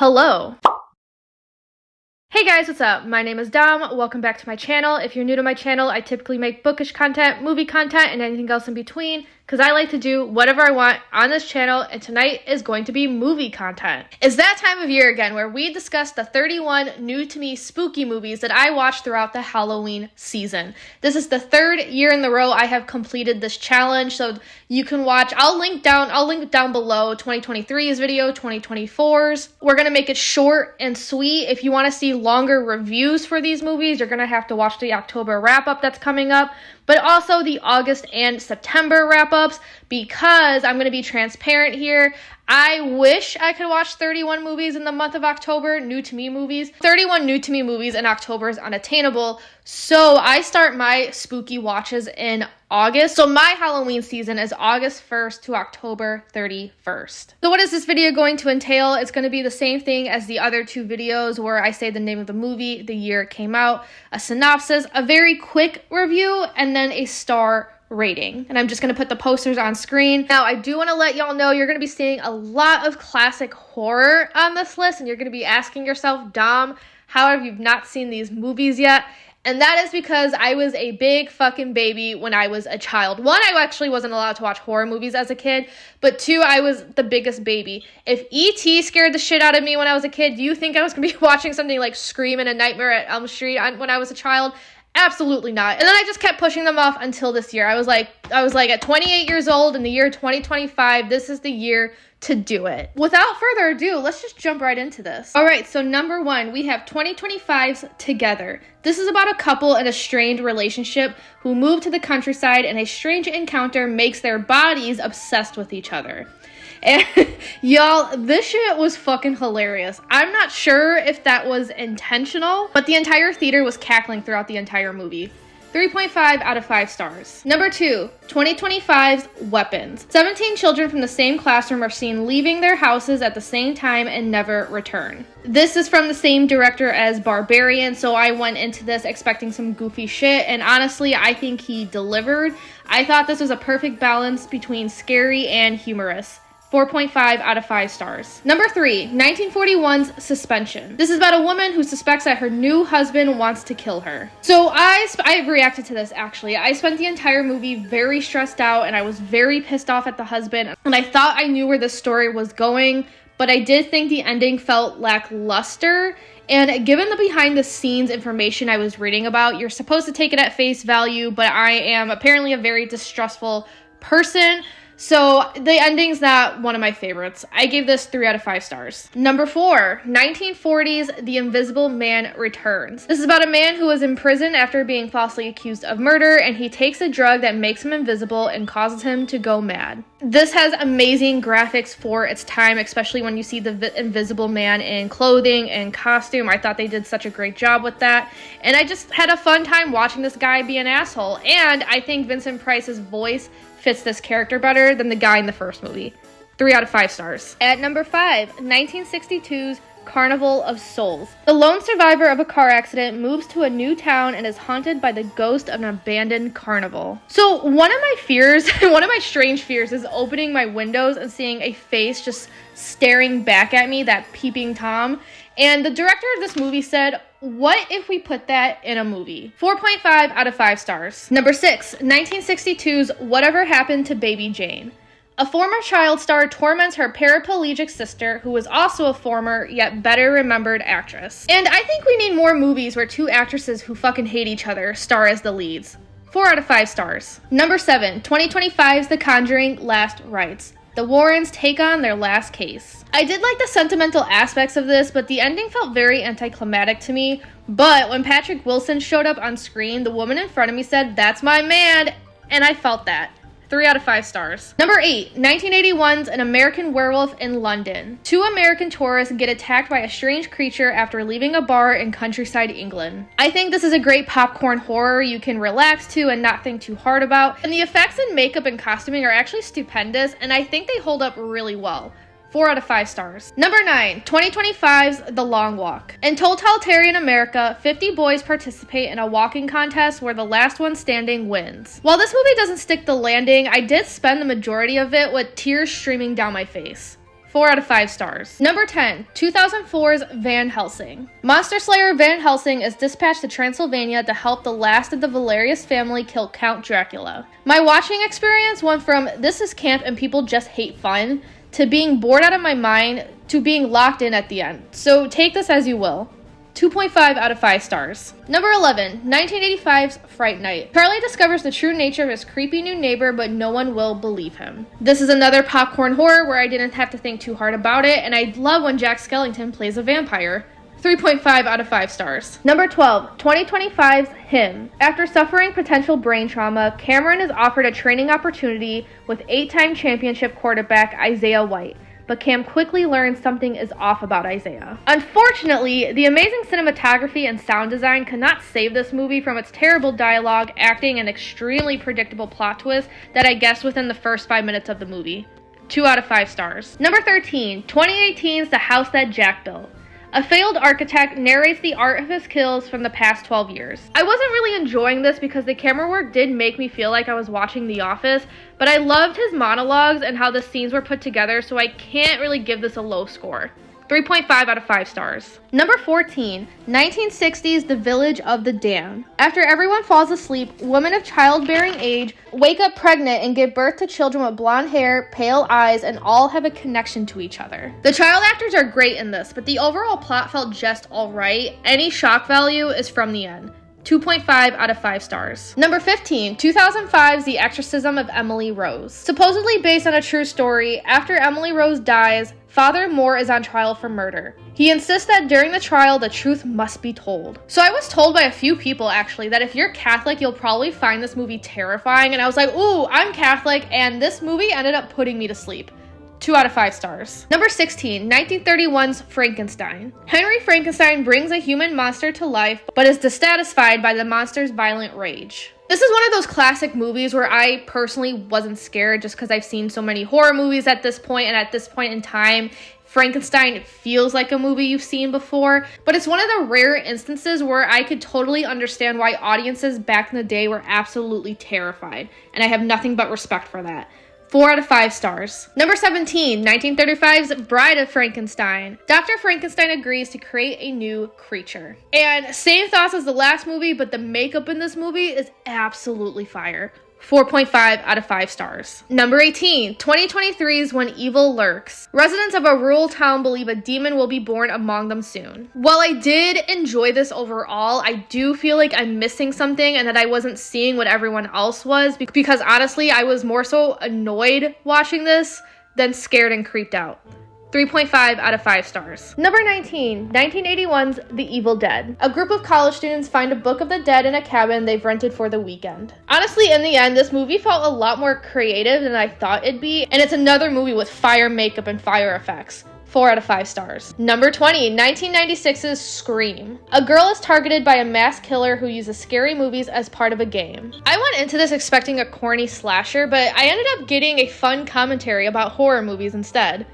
Hello. Hey guys, what's up? My name is Dom. Welcome back to my channel. If you're new to my channel, I typically make bookish content, movie content, and anything else in between because I like to do whatever I want on this channel, and tonight is going to be movie content. It's that time of year again where we discuss the 31 new to me spooky movies that I watched throughout the Halloween season. This is the third year in the row I have completed this challenge, so you can watch. I'll link down below 2023's video, 2024's. We're gonna make it short and sweet. If you want to see longer reviews for these movies, you're gonna have to watch the October wrap-up that's coming up, but also the August and September wrap-ups, because I'm gonna be transparent here. I wish I could watch 31 movies in the month of October, new to me movies. 31 new to me movies in October is unattainable, so I start my spooky watches in August. So my Halloween season is August 1st to October 31st. So what is this video going to entail? It's going to be the same thing as the other two videos where I say the name of the movie, the year it came out, a synopsis, a very quick review, and then a star rating. And I'm just going to put the posters on screen. Now, I do want to let y'all know you're going to be seeing a lot of classic horror on this list, and you're going to be asking yourself, Dom, how have you not seen these movies yet? And that is because I was a big fucking baby when I was a child. One, I actually wasn't allowed to watch horror movies as a kid, but two, I was the biggest baby. If E.T. scared the shit out of me when I was a kid, do you think I was going to be watching something like Scream and A Nightmare at Elm Street when I was a child? Absolutely not. And then I just kept pushing them off until this year. I was like at 28 years old in the year 2025, this is the year to do it. Without further ado, let's just jump right into this. All right, so number one, we have 2025's Together. This is about a couple in a strained relationship who move to the countryside, and a strange encounter makes their bodies obsessed with each other. And y'all, this shit was fucking hilarious. I'm not sure if that was intentional, but the entire theater was cackling throughout the entire movie. 3.5 out of 5 stars. Number 2, 2025's Weapons. 17 children from the same classroom are seen leaving their houses at the same time and never return. This is from the same director as Barbarian, so I went into this expecting some goofy shit, and honestly, I think he delivered. I thought this was a perfect balance between scary and humorous. 4.5 out of 5 stars. Number 3, 1941's Suspension. This is about a woman who suspects that her new husband wants to kill her. So I've reacted to this actually. I spent the entire movie very stressed out, and I was very pissed off at the husband, and I thought I knew where the story was going, but I did think the ending felt lackluster. And given the behind the scenes information I was reading about, you're supposed to take it at face value, but I am apparently a very distrustful person. So the ending's not one of my favorites. I gave this 3 out of 5 stars. Number 4, 1940's The Invisible Man Returns. This is about a man who was in prison after being falsely accused of murder, and he takes a drug that makes him invisible and causes him to go mad. This has amazing graphics for its time, especially when you see the Invisible Man in clothing and costume. I thought they did such a great job with that, and I just had a fun time watching this guy be an asshole, and I think Vincent Price's voice fits this character better than the guy in the first movie. 3 out of 5 stars. At number 5, 1962's Carnival of Souls. The lone survivor of a car accident moves to a new town and is haunted by the ghost of an abandoned carnival. So one of my fears, one of my strange fears, is opening my windows and seeing a face just staring back at me, that peeping Tom. And the director of this movie said, what if we put that in a movie? 4.5 out of 5 stars. Number 6, 1962's Whatever Happened to Baby Jane. A former child star torments her paraplegic sister, who is also a former, yet better remembered actress. And I think we need more movies where two actresses who fucking hate each other star as the leads. 4 out of 5 stars. Number 7, 2025's The Conjuring Last Rites. The Warrens take on their last case. I did like the sentimental aspects of this, but the ending felt very anticlimactic to me. But when Patrick Wilson showed up on screen, the woman in front of me said, "That's my man," and I felt that. 3 out of 5 stars. Number 8, 1981's An American Werewolf in London. 2 American tourists get attacked by a strange creature after leaving a bar in countryside England. I think this is a great popcorn horror you can relax to and not think too hard about. And the effects and makeup and costuming are actually stupendous, and I think they hold up really well. 4 out of 5 stars. Number 9, 2025's The Long Walk. In totalitarian America, 50 boys participate in a walking contest where the last one standing wins. While this movie doesn't stick the landing, I did spend the majority of it with tears streaming down my face. 4 out of 5 stars. Number 10, 2004's Van Helsing. Monster Slayer Van Helsing is dispatched to Transylvania to help the last of the Valerius family kill Count Dracula. My watching experience went from this is camp and people just hate fun, to being bored out of my mind, to being locked in at the end. So take this as you will. 2.5 out of 5 stars. Number 11, 1985's Fright Night. Charlie discovers the true nature of his creepy new neighbor, but no one will believe him. This is another popcorn horror where I didn't have to think too hard about it, and I love when Jack Skellington plays a vampire. 3.5 out of 5 stars. Number 12, 2025's Him. After suffering potential brain trauma, Cameron is offered a training opportunity with 8-time championship quarterback Isaiah White. But Cam quickly learns something is off about Isaiah. Unfortunately, the amazing cinematography and sound design could not save this movie from its terrible dialogue, acting, and extremely predictable plot twist that I guessed within the first 5 minutes of the movie. 2 out of 5 stars. Number 13, 2018's The House That Jack Built. A failed architect narrates the art of his kills from the past 12 years. I wasn't really enjoying this because the camera work did make me feel like I was watching The Office, but I loved his monologues and how the scenes were put together, so I can't really give this a low score. 3.5 out of 5 stars. Number 14, 1960's The Village of the Damned. After everyone falls asleep, women of childbearing age wake up pregnant and give birth to children with blonde hair, pale eyes, and all have a connection to each other. The child actors are great in this, but the overall plot felt just alright. Any shock value is from the end. 2.5 out of 5 stars. Number 15, 2005's The Exorcism of Emily Rose. Supposedly based on a true story, after Emily Rose dies, Father Moore is on trial for murder. He insists that during the trial, the truth must be told. So I was told by a few people, actually, that if you're Catholic, you'll probably find this movie terrifying, and I was like, ooh, I'm Catholic, and this movie ended up putting me to sleep. 2 out of 5 stars. Number 16, 1931's Frankenstein. Henry Frankenstein brings a human monster to life, but is dissatisfied by the monster's violent rage. This is one of those classic movies where I personally wasn't scared just because I've seen so many horror movies at this point, and at this point in time, Frankenstein feels like a movie you've seen before, but it's one of the rare instances where I could totally understand why audiences back in the day were absolutely terrified, and I have nothing but respect for that. 4 out of 5 stars. Number 17, 1935's Bride of Frankenstein. Dr. Frankenstein agrees to create a new creature. And same thoughts as the last movie, but the makeup in this movie is absolutely fire. 4.5 out of 5 stars. Number 18, 2023's When Evil Lurks. Residents of a rural town believe a demon will be born among them soon. While I did enjoy this overall, I do feel like I'm missing something and that I wasn't seeing what everyone else was, because honestly, I was more so annoyed watching this than scared and creeped out. 3.5 out of 5 stars. Number 19, 1981's The Evil Dead. A group of college students find a book of the dead in a cabin they've rented for the weekend. Honestly, in the end, this movie felt a lot more creative than I thought it'd be, and it's another movie with fire makeup and fire effects. 4 out of 5 stars. Number 20, 1996's Scream. A girl is targeted by a mass killer who uses scary movies as part of a game. I went into this expecting a corny slasher, but I ended up getting a fun commentary about horror movies instead.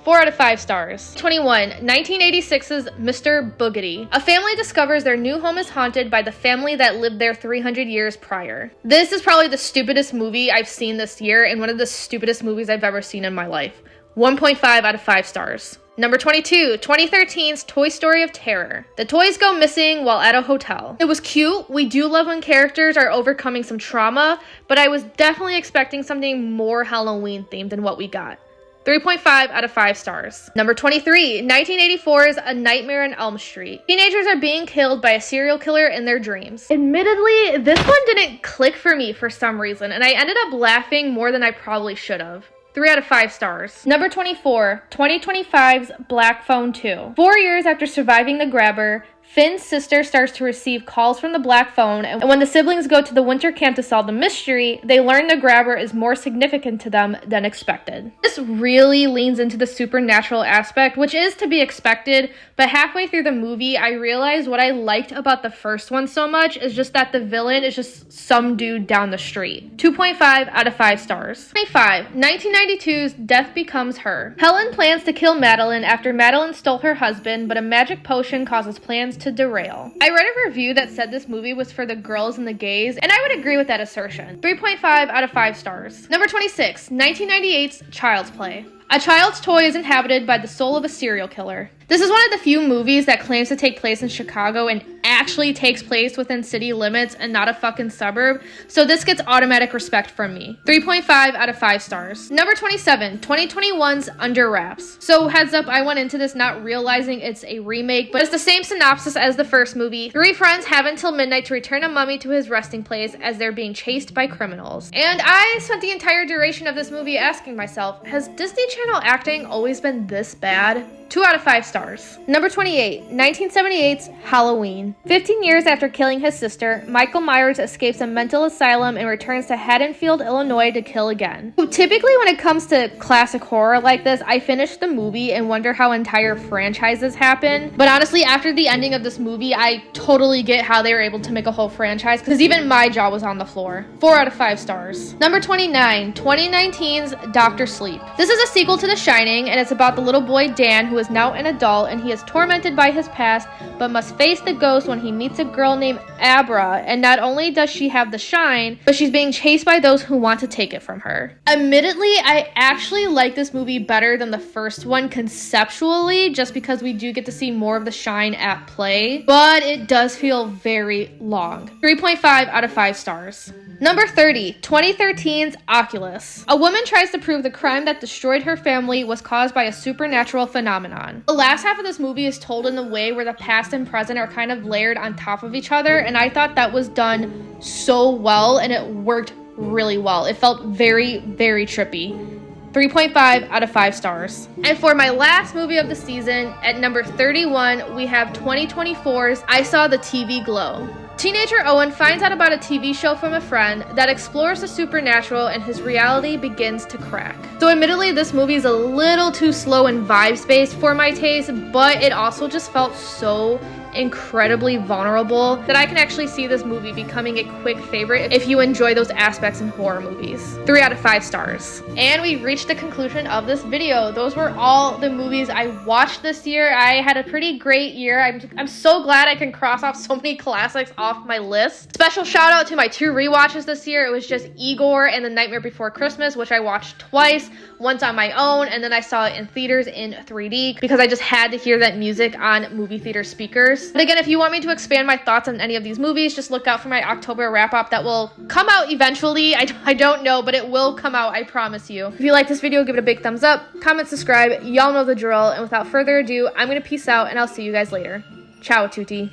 4 out of 5 stars. 21, 1986's Mr. Boogedy. A family discovers their new home is haunted by the family that lived there 300 years prior. This is probably the stupidest movie I've seen this year and one of the stupidest movies I've ever seen in my life. 1.5 out of 5 stars. Number 22, 2013's Toy Story of Terror. The toys go missing while at a hotel. It was cute. We do love when characters are overcoming some trauma, but I was definitely expecting something more Halloween themed than what we got. 3.5 out of 5 stars. Number 23, 1984's A Nightmare on Elm Street. Teenagers are being killed by a serial killer in their dreams. Admittedly, this one didn't click for me for some reason, and I ended up laughing more than I probably should have. 3 out of 5 stars. Number 24, 2025's Black Phone 2. 4 years after surviving the grabber, Finn's sister starts to receive calls from the Black Phone, and when the siblings go to the winter camp to solve the mystery, they learn the grabber is more significant to them than expected. This really leans into the supernatural aspect, which is to be expected, but halfway through the movie, I realized what I liked about the first one so much is just that the villain is just some dude down the street. 2.5 out of 5 stars. 25, 1992's Death Becomes Her. Helen plans to kill Madeline after Madeline stole her husband, but a magic potion causes plans to derail. I read a review that said this movie was for the girls and the gays, and I would agree with that assertion. 3.5 out of 5 stars. Number 26, 1998's Child's Play. A child's toy is inhabited by the soul of a serial killer. This is one of the few movies that claims to take place in Chicago and actually takes place within city limits and not a fucking suburb, so this gets automatic respect from me. 3.5 out of 5 stars. Number 27, 2021's Under Wraps. So heads up, I went into this not realizing it's a remake, but it's the same synopsis as the first movie. 3 friends have until midnight to return a mummy to his resting place as they're being chased by criminals. And I spent the entire duration of this movie asking myself, has Disney Channel acting always been this bad? 2 out of 5 stars. Number 28, 1978's Halloween. 15 years after killing his sister, Michael Myers escapes a mental asylum and returns to Haddonfield, Illinois to kill again. Typically when it comes to classic horror like this, I finish the movie and wonder how entire franchises happen. But honestly, after the ending of this movie, I totally get how they were able to make a whole franchise, because even my jaw was on the floor. 4 out of 5 stars. Number 29, 2019's Dr. Sleep. This is a sequel to The Shining, and it's about the little boy Dan, who is now an adult, and he is tormented by his past but must face the ghost when he meets a girl named Abra, and not only does she have the shine, but she's being chased by those who want to take it from her. Admittedly, I actually like this movie better than the first one conceptually, just because we do get to see more of the shine at play, but it does feel very long. 3.5 out of 5 stars. Number 30, 2013's Oculus. A woman tries to prove the crime that destroyed her family was caused by a supernatural phenomenon. The last half of this movie is told in a way where the past and present are kind of layered on top of each other, and I thought that was done so well, and it worked really well. It felt very, very trippy. 3.5 out of 5 stars. And for my last movie of the season, at number 31, we have 2024's I Saw the TV Glow. Teenager Owen finds out about a TV show from a friend that explores the supernatural, and his reality begins to crack. So admittedly, this movie is a little too slow and vibes-based for my taste, but it also just felt so incredibly vulnerable that I can actually see this movie becoming a quick favorite if you enjoy those aspects in horror movies. 3 out of 5 stars. And we reached the conclusion of this video. Those were all the movies I watched this year. I had a pretty great year. I'm so glad I can cross off so many classics off my list. Special shout out to my 2 rewatches this year. It was just Igor and The Nightmare Before Christmas, which I watched twice, once on my own, and then I saw it in theaters in 3D because I just had to hear that music on movie theater speakers. But again, if you want me to expand my thoughts on any of these movies, just look out for my October wrap-up that will come out eventually. I don't know, but it will come out, I promise you. If you like this video, give it a big thumbs up, comment, subscribe, y'all know the drill, and without further ado, I'm gonna peace out, and I'll see you guys later. Ciao, tutti.